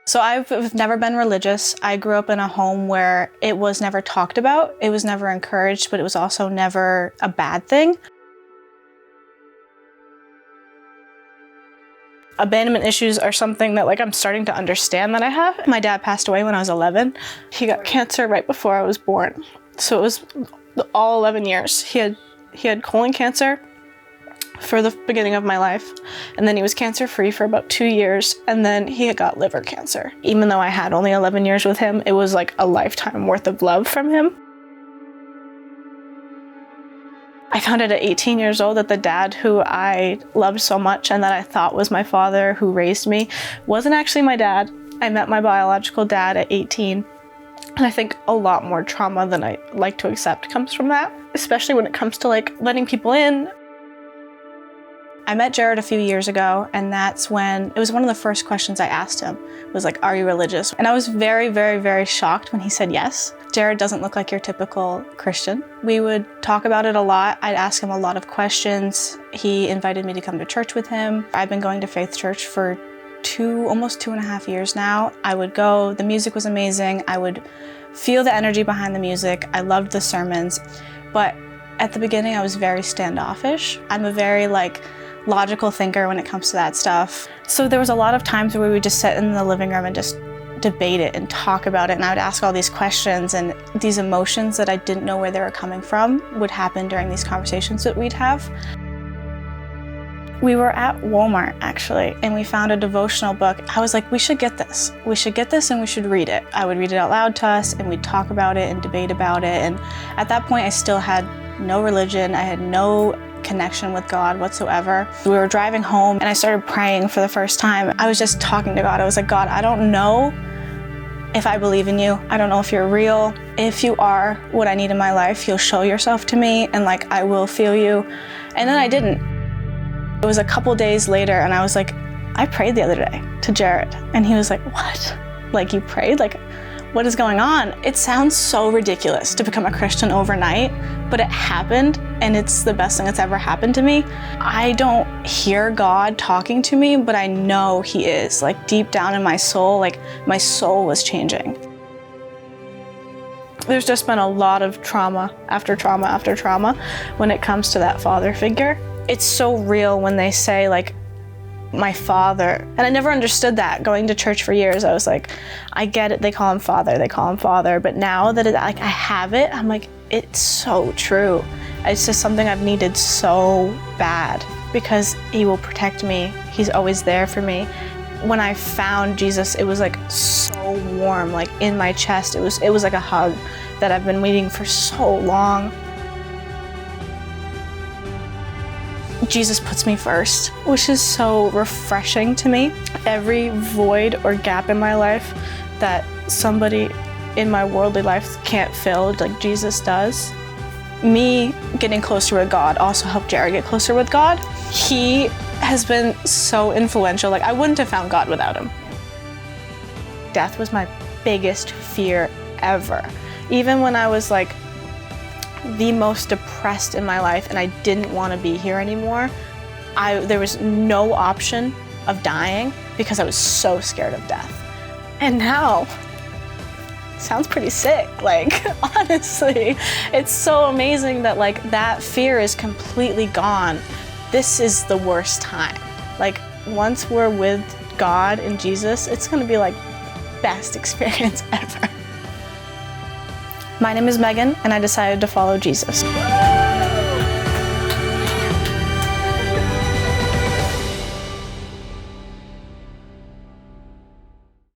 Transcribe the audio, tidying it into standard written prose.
So I've never been religious. I grew up in a home where it was never talked about, it was never encouraged, but it was also never a bad thing. Abandonment issues are something that I'm starting to understand that I have. My dad passed away when I was 11. He got cancer right before I was born. So it was all 11 years. He had colon cancer for the beginning of my life, and then he was cancer-free for about 2 years, and then he had got liver cancer. Even though I had only 11 years with him, it was like a lifetime worth of love from him. I found out at 18 years old that the dad who I loved so much and that I thought was my father who raised me wasn't actually my dad. I met my biological dad at 18, and I think a lot more trauma than I like to accept comes from that, especially when it comes to letting people in. I met Jared a few years ago, and that's when it was one of the first questions I asked him was are you religious? And I was very, very, very shocked when he said yes. Jared doesn't look like your typical Christian. We would talk about it a lot. I'd ask him a lot of questions. He invited me to come to church with him. I've been going to Faith Church for almost 2.5 years now. I would go, the music was amazing. I would feel the energy behind the music. I loved the sermons. But at the beginning, I was very standoffish. I'm a very logical thinker when it comes to that stuff. So there was a lot of times where we would just sit in the living room and just debate it and talk about it, and I would ask all these questions, and these emotions that I didn't know where they were coming from would happen during these conversations that we'd have. We were at Walmart actually, and we found a devotional book. I was like, we should get this. We should get this and we should read it. I would read it out loud to us, and we'd talk about it and debate about it. And at that point I still had no religion. I had no connection with God whatsoever. We were driving home and I started praying for the first time. I was just talking to God. I was like, God, I don't know if I believe in you. I don't know if you're real. If you are what I need in my life, you'll show yourself to me, and I will feel you. And then I didn't. It was a couple days later, and I was like, I prayed the other day to Jared. And he was like, what? You prayed? What is going on? It sounds so ridiculous to become a Christian overnight, but it happened, and it's the best thing that's ever happened to me. I don't hear God talking to me, but I know He is. Deep down in my soul, my soul was changing. There's just been a lot of trauma after trauma after trauma when it comes to that father figure. It's so real when they say my father, and I never understood that. Going to church for years, I was like, I get it, they call him father, but now that I have it, I'm like, it's so true. It's just something I've needed so bad, because He will protect me. He's always there for me. When I found Jesus, it was so warm, in my chest. It was like a hug that I've been waiting for so long. Jesus puts me first, which is so refreshing to me. Every void or gap in my life that somebody in my worldly life can't fill, Jesus does. Me getting closer with God also helped Jared get closer with God. He has been so influential. I wouldn't have found God without him. Death was my biggest fear ever. Even when I was the most depressed in my life and I didn't want to be here anymore, there was no option of dying because I was so scared of death. And now, sounds pretty sick, honestly. It's so amazing that that fear is completely gone. This is the worst time. Once we're with God and Jesus, it's gonna be best experience ever. My name is Megan, and I decided to follow Jesus.